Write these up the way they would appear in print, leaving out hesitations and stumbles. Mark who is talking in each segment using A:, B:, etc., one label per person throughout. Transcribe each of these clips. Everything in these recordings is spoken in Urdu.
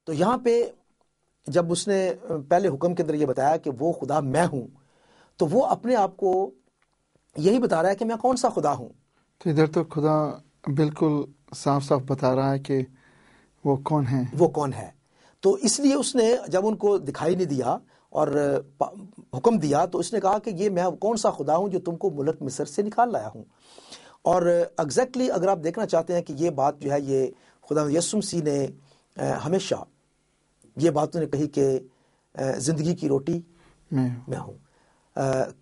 A: تو یہاں پہ جب اس نے پہلے حکم کے اندر یہ بتایا کہ وہ خدا میں ہوں، تو وہ اپنے آپ کو یہی بتا رہا ہے کہ میں کون سا خدا ہوں۔
B: تو ادھر تو خدا بالکل صاف صاف بتا رہا ہے کہ وہ کون ہے،
A: وہ کون ہے۔ تو اس لیے اس نے جب ان کو دکھائی نہیں دیا اور حکم دیا، تو اس نے کہا کہ یہ میں کون سا خدا ہوں جو تم کو ملک مصر سے نکال لایا ہوں۔ اور ایگزیکٹلی اگر آپ دیکھنا چاہتے ہیں کہ یہ بات جو ہے یہ خدا یسوع مسیح نے ہمیشہ یہ بات نے کہی کہ زندگی کی روٹی میں ہوں،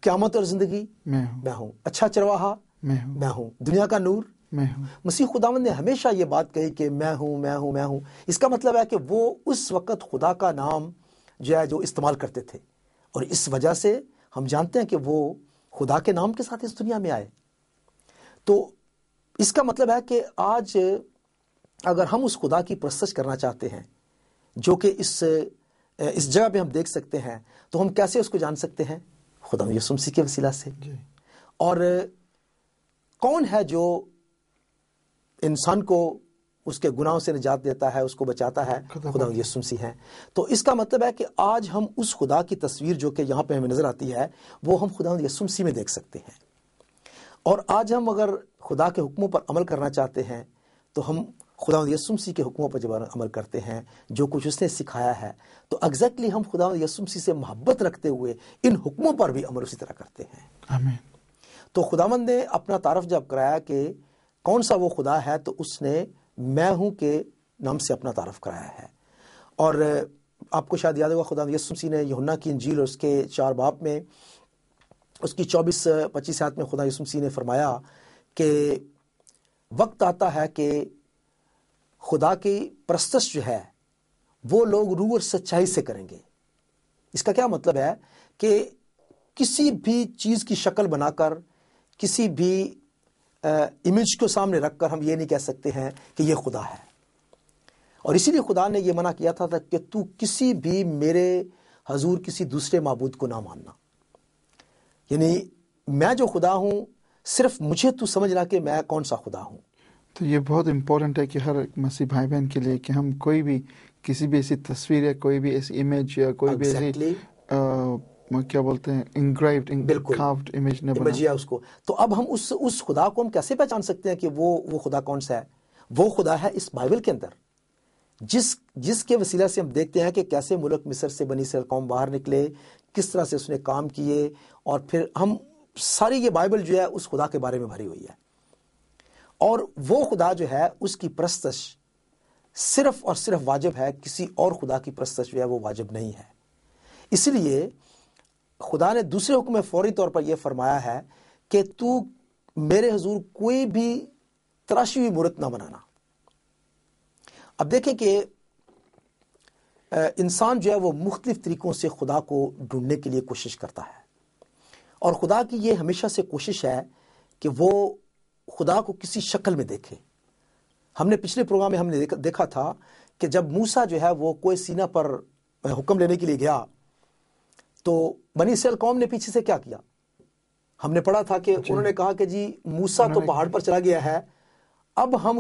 A: قیامت اور زندگی میں ہوں، اچھا چرواہا میں ہوں، دنیا کا نور
B: میں ہوں۔
A: مسیح خداوند نے ہمیشہ یہ بات کہی کہ میں ہوں میں ہوں میں ہوں۔ اس کا مطلب ہے کہ وہ اس وقت خدا کا نام جو ہے جو استعمال کرتے تھے، اور اس وجہ سے ہم جانتے ہیں کہ وہ خدا کے نام کے ساتھ اس دنیا میں آئے۔ تو اس کا مطلب ہے کہ آج اگر ہم اس خدا کی پرستش کرنا چاہتے ہیں جو کہ اس جگہ پہ ہم دیکھ سکتے ہیں، تو ہم کیسے اس کو جان سکتے ہیں؟ خدا یسوع مسیح کے وسیلہ سے۔ اور کون ہے جو انسان کو اس کے گناہوں سے نجات دیتا ہے، اس کو بچاتا ہے؟ خدا یسوع مسیح ہے۔ تو اس کا مطلب ہے کہ آج ہم اس خدا کی تصویر جو کہ یہاں پہ ہمیں نظر آتی ہے وہ ہم خدا یسوع مسیح میں دیکھ سکتے ہیں۔ اور آج ہم اگر خدا کے حکموں پر عمل کرنا چاہتے ہیں تو ہم خدا یسوع مسیح کے حکموں پر جب عمل کرتے ہیں، جو کچھ اس نے سکھایا ہے، تو ایگزیکٹلی ہم خدا یسوع مسیح سے محبت رکھتے ہوئے ان حکموں پر بھی عمل اسی طرح کرتے ہیں۔
B: آمین۔
A: تو خداوند نے اپنا تعارف جب کرایا کہ کون سا وہ خدا ہے، تو اس نے میں ہوں کے نام سے اپنا تعارف کرایا ہے۔ اور آپ کو شاید یاد ہوگا خدا یسوع مسیح نے یوحنا کی انجیل اور اس کے 4 باب میں اس کی 24-25 آیت میں خدا یسوع مسیح نے فرمایا کہ وقت آتا ہے کہ خدا کی پرستش جو ہے وہ لوگ روح اور سچائی سے کریں گے۔ اس کا کیا مطلب ہے کہ کسی بھی چیز کی شکل بنا کر، کسی بھی امیج کو سامنے رکھ کر ہم یہ نہیں کہہ سکتے ہیں کہ یہ خدا ہے۔ اور اسی لیے خدا نے یہ منع کیا تھا کہ تو کسی بھی میرے حضور کسی دوسرے معبود کو نہ ماننا، یعنی میں جو خدا ہوں صرف مجھے تو سمجھنا کہ میں کون سا خدا ہوں۔
B: تو یہ بہت امپورٹنٹ ہے کہ ہر مسیح بھائی بہن کے لیے کہ ہم کوئی بھی کسی بھی ایسی تصویر یا کوئی بھی ایسی امیج یا کوئی بھی ایسی کیا بولتے ہیں انگرائیوڈ کاروڈ امیج نہ بنائیں
A: اس کو۔ تو اب ہم اس خدا کو ہم کیسے پہچان سکتے ہیں کہ وہ خدا کون سا ہے؟ وہ خدا ہے اس بائبل کے اندر، جس کے وسیلہ سے ہم دیکھتے ہیں کہ کیسے ملک مصر سے بنی اسرائیل قوم باہر نکلے، کس طرح سے اس نے کام کیے، اور پھر ہم ساری یہ بائبل جو ہے اس خدا کے بارے میں بھری ہوئی ہے۔ اور وہ خدا جو ہے اس کی پرستش صرف اور صرف واجب ہے، کسی اور خدا کی پرستش جو ہے وہ واجب نہیں ہے۔ اس لیے خدا نے دوسرے حکم میں فوری طور پر یہ فرمایا ہے کہ تو میرے حضور کوئی بھی تراشی ہوئی مورت نہ بنانا۔ اب دیکھیں کہ انسان جو ہے وہ مختلف طریقوں سے خدا کو ڈھونڈنے کے لیے کوشش کرتا ہے، اور خدا کی یہ ہمیشہ سے کوشش ہے کہ وہ خدا کو کسی شکل میں دیکھے۔ ہم نے پچھلے پروگرام میں ہم نے دیکھا تھا کہ جب موسیٰ جو ہے وہ کوہ سینا پر حکم لینے کے لیے گیا، تو بنی اسرائیل قوم نے پیچھے سے کیا کیا؟ ہم نے پڑھا تھا کہ انہوں نے کہا کہ جی موسیٰ تو پہاڑ پر چلا گیا ہے، اب ہم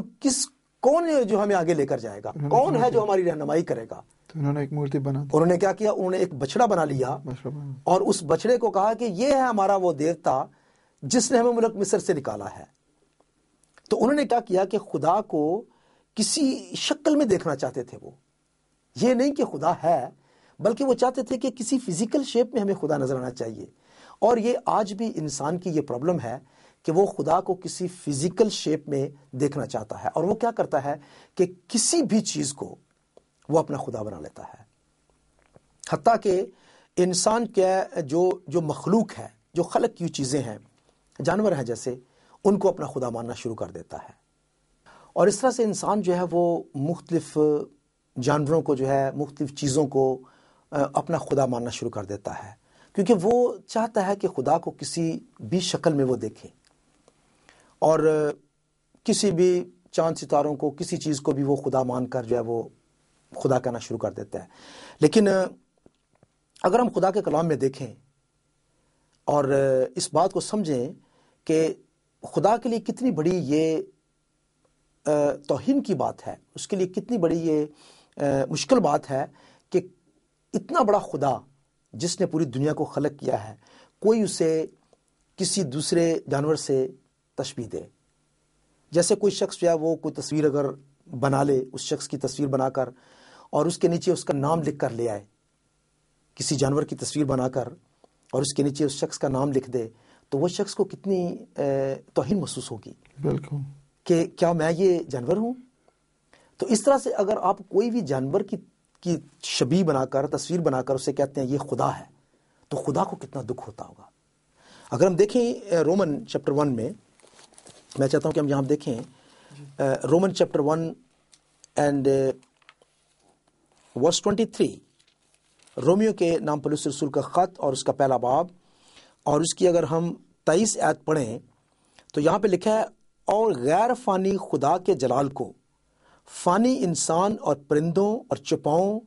A: کون ہے جو ہمیں آگے لے کر جائے گا؟ کون ہے جو ہماری رہنمائی کرے گا؟
B: تو انہوں نے ایک مورتی بنا دی۔
A: انہوں نے کیا کیا؟ انہوں نے ایک بچڑا بنا لیا، اور اس بچڑے کو کہا کہ یہ ہے ہمارا وہ دیوتا جس نے ہمیں ملک مصر سے نکالا ہے۔ تو انہوں نے کیا کیا کہ خدا کو کسی شکل میں دیکھنا چاہتے تھے۔ وہ یہ نہیں کہ خدا ہے، بلکہ وہ چاہتے تھے کہ کسی فزیکل شیپ میں ہمیں خدا نظر آنا چاہیے۔ اور یہ آج بھی انسان کی یہ پرابلم ہے کہ وہ خدا کو کسی فزیکل شیپ میں دیکھنا چاہتا ہے، اور وہ کیا کرتا ہے کہ کسی بھی چیز کو وہ اپنا خدا بنا لیتا ہے۔ حتیٰ کہ انسان کے جو مخلوق ہے، جو خلق کی چیزیں ہیں، جانور ہیں جیسے، ان کو اپنا خدا ماننا شروع کر دیتا ہے۔ اور اس طرح سے انسان جو ہے وہ مختلف جانوروں کو جو ہے، مختلف چیزوں کو اپنا خدا ماننا شروع کر دیتا ہے، کیونکہ وہ چاہتا ہے کہ خدا کو کسی بھی شکل میں وہ دیکھے، اور کسی بھی چاند ستاروں کو، کسی چیز کو بھی وہ خدا مان کر جو ہے وہ خدا کہنا شروع کر دیتا ہے۔ لیکن اگر ہم خدا کے کلام میں دیکھیں اور اس بات کو سمجھیں کہ خدا کے لیے کتنی بڑی یہ توہین کی بات ہے، اس کے لیے کتنی بڑی یہ مشکل بات ہے کہ اتنا بڑا خدا جس نے پوری دنیا کو خلق کیا ہے، کوئی اسے کسی دوسرے جانور سے تشبیہ دے. جیسے کوئی شخص جو ہے وہ کوئی تصویر اگر بنا لے، اس شخص کی تصویر بنا کر اور اس کے نیچے اس کا نام لکھ کر لے آئے، کسی جانور کی تصویر بنا کر اور اس کے نیچے اس شخص کا نام لکھ دے، تو وہ شخص کو کتنی توہین محسوس ہوگی.
B: بالکل،
A: کہ کیا میں یہ جانور ہوں؟ تو اس طرح سے اگر آپ کوئی بھی جانور کی شبیہ بنا کر، تصویر بنا کر اسے کہتے ہیں یہ خدا ہے، تو خدا کو کتنا دکھ ہوتا ہوگا. اگر ہم دیکھیں رومن چیپٹر 1 میں چاہتا ہوں کہ ہم یہاں دیکھیں رومن چیپٹر 1 اینڈ ورس 23، رومیو کے نام پولس رسول کا خط اور اس کا پہلا باب، اور اس کی اگر ہم 23 آیت پڑھیں تو یہاں پہ لکھا ہے، اور غیر فانی خدا کے جلال کو فانی انسان اور پرندوں اور چپاؤں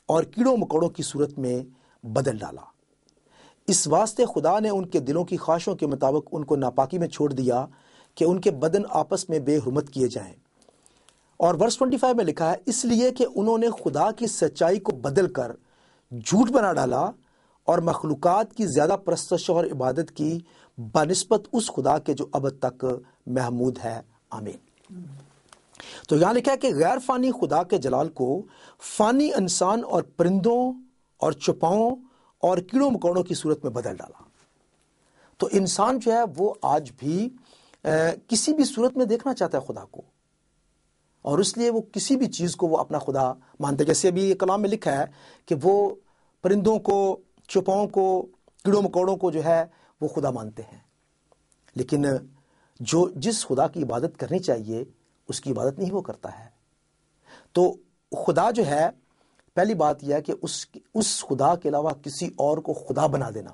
A: اور کیڑوں مکوڑوں کی صورت میں بدل ڈالا. اس واسطے خدا نے ان کے دلوں کی خواہشوں کے مطابق ان کو ناپاکی میں چھوڑ دیا کہ ان کے بدن آپس میں بے حرمت کیے جائیں. اور ورس 25 میں لکھا ہے، اس لیے کہ انہوں نے خدا کی سچائی کو بدل کر جھوٹ بنا ڈالا اور مخلوقات کی زیادہ پرستش اور عبادت کی بنسبت اس خدا کے جو ابد تک محمود ہے. آمین. تو یہاں لکھا ہے کہ غیر فانی خدا کے جلال کو فانی انسان اور پرندوں اور چپاؤں اور کیڑوں مکوڑوں کی صورت میں بدل ڈالا. تو انسان جو ہے وہ آج بھی کسی بھی صورت میں دیکھنا چاہتا ہے خدا کو، اور اس لیے وہ کسی بھی چیز کو وہ اپنا خدا مانتے. جیسے ابھی یہ کلام میں لکھا ہے کہ وہ پرندوں کو، چپاؤں کو، کیڑوں مکوڑوں کو جو ہے وہ خدا مانتے ہیں، لیکن جس خدا کی عبادت کرنی چاہیے اس کی عبادت نہیں وہ کرتا ہے. تو خدا جو ہے، پہلی بات یہ ہے کہ اس خدا کے علاوہ کسی اور کو خدا بنا دینا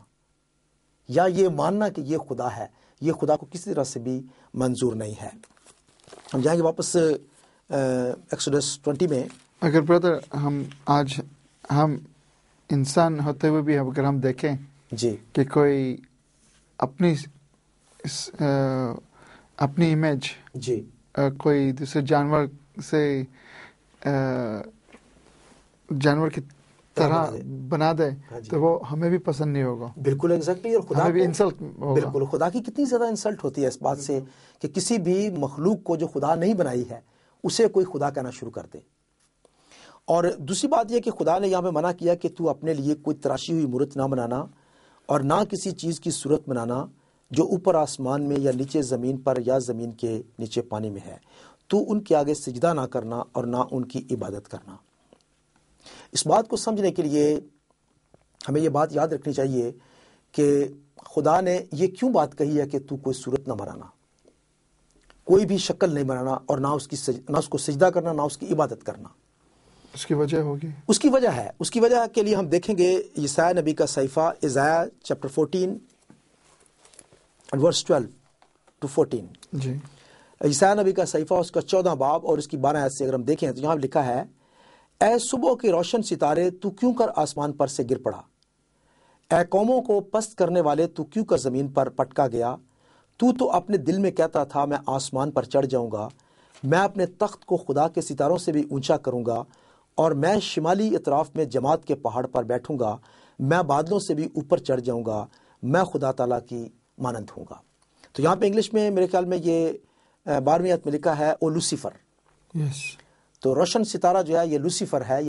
A: یا یہ ماننا کہ یہ خدا ہے، یہ خدا کو کسی طرح سے بھی منظور نہیں ہے. ہم جائیں گے واپس ایکسوڈس 20 میں.
B: اگر برادر ہم انسان ہوتے ہوئے بھی اگر ہم دیکھیں
A: جی
B: کہ کوئی اپنی امیج
A: جی
B: کوئی دوسرے جانور سے جانور کی طرح بنا دے تو وہ ہمیں بھی پسند نہیں ہوگا.
A: بالکل ایگزیکٹلی. اور خدا
B: ہمیں بھی انسلٹ ہوگا.
A: بالکل، خدا کی کتنی زیادہ انسلٹ ہوتی ہے اس بات سے کہ کسی بھی مخلوق کو جو خدا نہیں بنائی ہے اسے کوئی خدا کہنا شروع کر دے. اور دوسری بات یہ کہ خدا نے یہاں پہ منع کیا کہ تو اپنے لیے کوئی تراشی ہوئی مورت نہ بنانا اور نہ کسی چیز کی صورت بنانا جو اوپر آسمان میں یا نیچے زمین پر یا زمین کے نیچے پانی میں ہے. تو ان کے آگے سجدہ نہ کرنا اور نہ ان کی عبادت کرنا. اس بات کو سمجھنے کے لیے ہمیں یہ بات یاد رکھنی چاہیے کہ خدا نے یہ کیوں بات کہی ہے کہ تو کوئی صورت نہ بنانا، کوئی بھی شکل نہیں بنانا اور نہ اس کو سجدہ کرنا، نہ اس کی عبادت کرنا.
B: اس کی وجہ ہوگی،
A: اس کی وجہ ہے. اس کی وجہ کے لیے ہم دیکھیں گے یسایہ نبی کا صحیفہ، عزایہ چیپٹر 14 ورس 12 to 14.
B: جی.
A: یسایہ نبی کا صحیفہ، اس کا 14 باب اور اس کی 12 آیت سے اگر ہم دیکھیں تو یہاں لکھا ہے، اے صبح کے روشن ستارے تو کیوں کر آسمان پر سے گر پڑا، اے قوموں کو پست کرنے والے تو کیوں کر زمین پر پٹکا گیا. تو اپنے دل میں کہتا تھا میں آسمان پر چڑھ جاؤں گا، میں اپنے تخت کو خدا کے ستاروں سے بھی اونچا کروں گا اور میں شمالی اطراف میں جماعت کے پہاڑ پر بیٹھوں گا، میں بادلوں سے بھی اوپر چڑھ جاؤں گا، میں خدا تعالیٰ کی مانند ہوں گا. تو یہاں پہ انگلش میں میرے خیال میں یہ 12ویں آیت میں لکھا ہے او لوسیفر.
B: یس.
A: تو روشن ستارہ جو ہے یہ لوسیفر ہے.